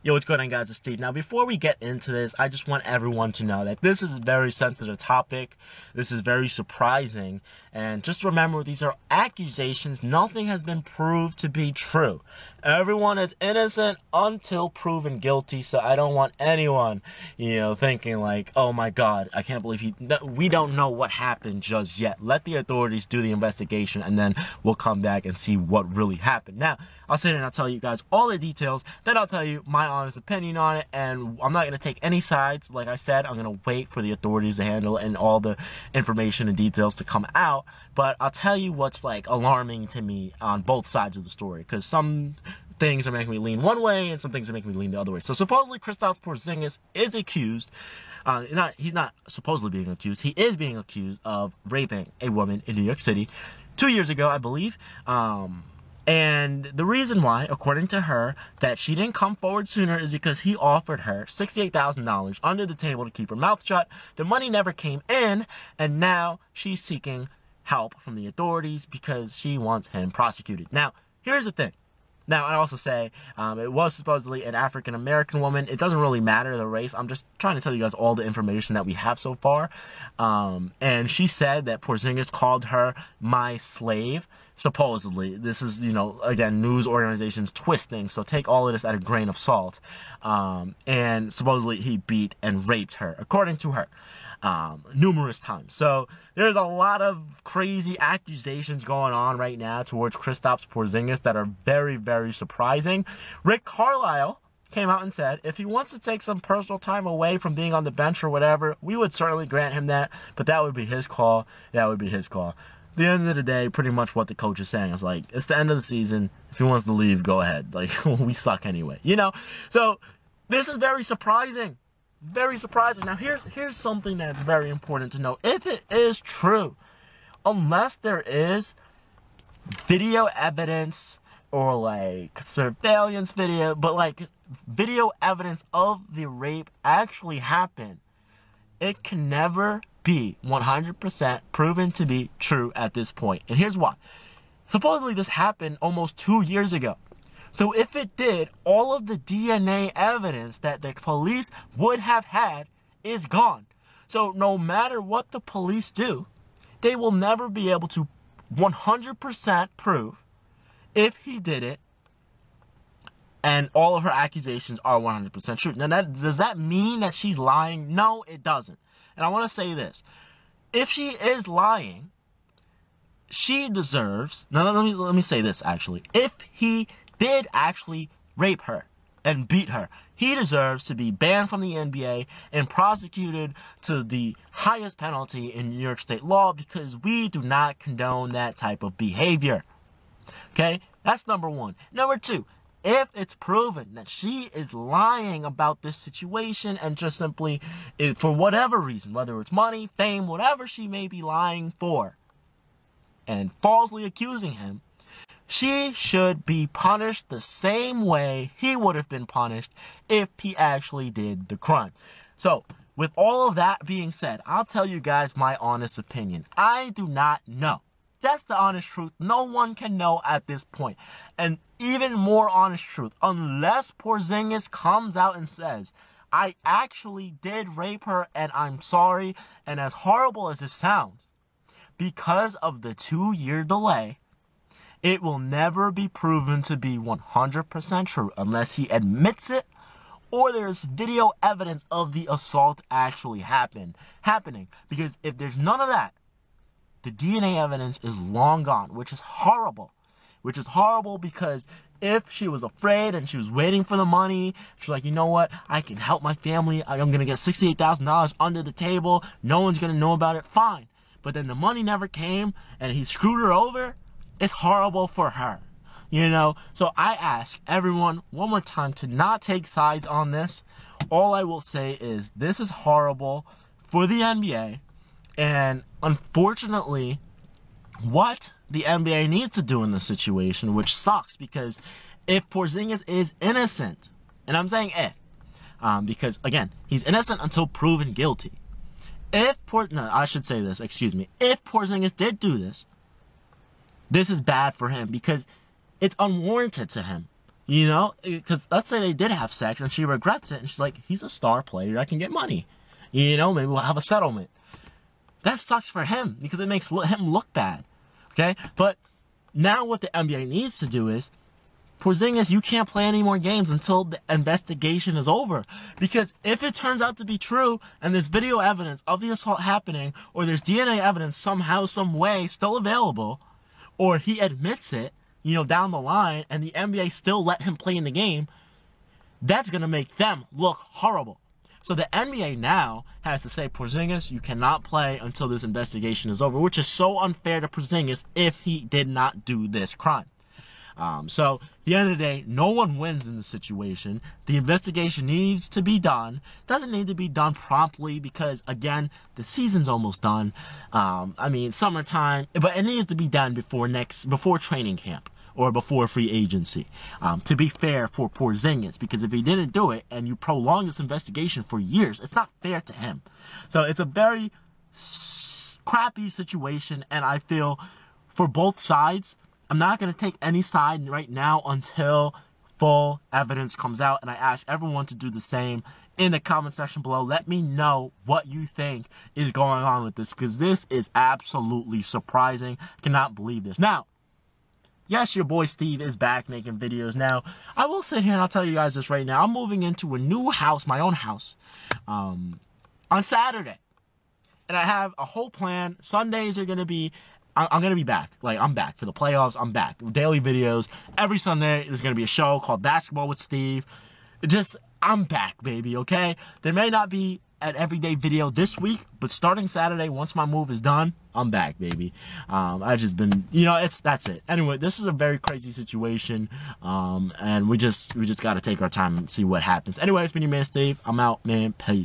Yo, what's going on, guys? It's Steve. Now, before we get into this, I just want everyone to know that this is a very sensitive topic. This is very surprising. And just remember, these are accusations. Nothing has been proved to be true. Everyone is innocent until proven guilty. So I don't want anyone, thinking like, oh my God, I can't believe we don't know what happened just yet. Let the authorities do the investigation and then we'll come back and see what really happened. Now, I'll sit here and I'll tell you guys all the details. Then I'll tell you my honest opinion on it. And I'm not going to take any sides. Like I said, I'm going to wait for the authorities to handle it and all the information and details to come out. But I'll tell you what's like alarming to me on both sides of the story. Because some things are making me lean one way and some things are making me lean the other way. So supposedly Kristaps Porzingis is accused. He's not supposedly being accused. He is being accused of raping a woman in New York City 2 years ago, I believe. And the reason why, according to her, that she didn't come forward sooner is because he offered her $68,000 under the table to keep her mouth shut. The money never came in, and now she's seeking help from the authorities because she wants him prosecuted. Now, here's the thing. Now, I also say it was supposedly an African-American woman. It doesn't really matter the race. I'm just trying to tell you guys all the information that we have so far. And she said that Porzingis called her my slave. Supposedly. This is, again, news organizations twisting. So take all of this at a grain of salt. And supposedly he beat and raped her, according to her. Numerous times. So there's a lot of crazy accusations going on right now towards Kristaps Porzingis that are very, very surprising. Rick Carlisle came out and said if he wants to take some personal time away from being on the bench or whatever, we would certainly grant him that, but that would be his call. That would be his call. At the end of the day, pretty much what the coach is saying is like, it's the end of the season. If he wants to leave, go ahead. Like, we suck anyway, So this is very surprising. Very surprising. Now, here's something that's very important to know. If it is true, unless there is video evidence or like surveillance video, but like video evidence of the rape actually happened, it can never be 100% proven to be true at this point. And here's why. Supposedly this happened almost 2 years ago. So if it did, all of the DNA evidence that the police would have had is gone. So no matter what the police do, they will never be able to 100% prove if he did it and all of her accusations are 100% true. Now, does that mean that she's lying? No, it doesn't. And I want to say this. If she is lying, she deserves... No, let me say this, actually. If he did actually rape her and beat her, he deserves to be banned from the NBA and prosecuted to the highest penalty in New York State law because we do not condone that type of behavior. Okay? That's number one. Number two, if it's proven that she is lying about this situation and just simply, for whatever reason, whether it's money, fame, whatever she may be lying for, and falsely accusing him, she should be punished the same way he would have been punished if he actually did the crime. So, with all of that being said, I'll tell you guys my honest opinion. I do not know. That's the honest truth. No one can know at this point. And even more honest truth, unless Porzingis comes out and says, I actually did rape her and I'm sorry, and as horrible as it sounds, because of the 2-year delay, it will never be proven to be 100% true unless he admits it or there's video evidence of the assault actually happening. Because if there's none of that, the DNA evidence is long gone, which is horrible. Which is horrible because if she was afraid and she was waiting for the money, she's like, you know what, I can help my family. I'm going to get $68,000 under the table. No one's going to know about it. Fine. But then the money never came and he screwed her over. It's horrible for her, So I ask everyone one more time to not take sides on this. All I will say is this is horrible for the NBA. And unfortunately, what the NBA needs to do in this situation, which sucks because if Porzingis is innocent, and I'm saying if, because again, he's innocent until proven guilty. If Porzingis did do this, this is bad for him because it's unwarranted to him. You know, because let's say they did have sex and she regrets it and she's like, he's a star player, I can get money. You know, maybe we'll have a settlement. That sucks for him because it makes him look bad. Okay? But now what the NBA needs to do is, Porzingis, you can't play any more games until the investigation is over. Because if it turns out to be true, and there's video evidence of the assault happening, or there's DNA evidence somehow, some way still available, or he admits it, you know, down the line, and the NBA still let him play in the game, that's going to make them look horrible. So the NBA now has to say, Porzingis, you cannot play until this investigation is over, which is so unfair to Porzingis if he did not do this crime. So at the end of the day, no one wins in this situation. The investigation needs to be done. Doesn't need to be done promptly because, again, the season's almost done. I mean, summertime, but it needs to be done before training camp or before free agency. To be fair for Porzingis, because if he didn't do it and you prolong this investigation for years, it's not fair to him. So it's a very crappy situation, and I feel for both sides, I'm not going to take any side right now until full evidence comes out, and I ask everyone to do the same in the comment section below. Let me know what you think is going on with this, because this is absolutely surprising. I cannot believe this. Now, yes, your boy Steve is back making videos. Now, I will sit here and I'll tell you guys this right now. I'm moving into a new house, my own house, on Saturday. And I have a whole plan. Sundays are going to be, I'm going to be back. Like, I'm back. For the playoffs, I'm back. Daily videos. Every Sunday, there's going to be a show called Basketball with Steve. I'm back, baby, okay? There may not be an everyday video this week, but starting Saturday, once my move is done, I'm back, baby. I've just been, you know, that's it. Anyway, this is a very crazy situation, and we just got to take our time and see what happens. Anyway, it's been your man, Steve. I'm out, man. Peace.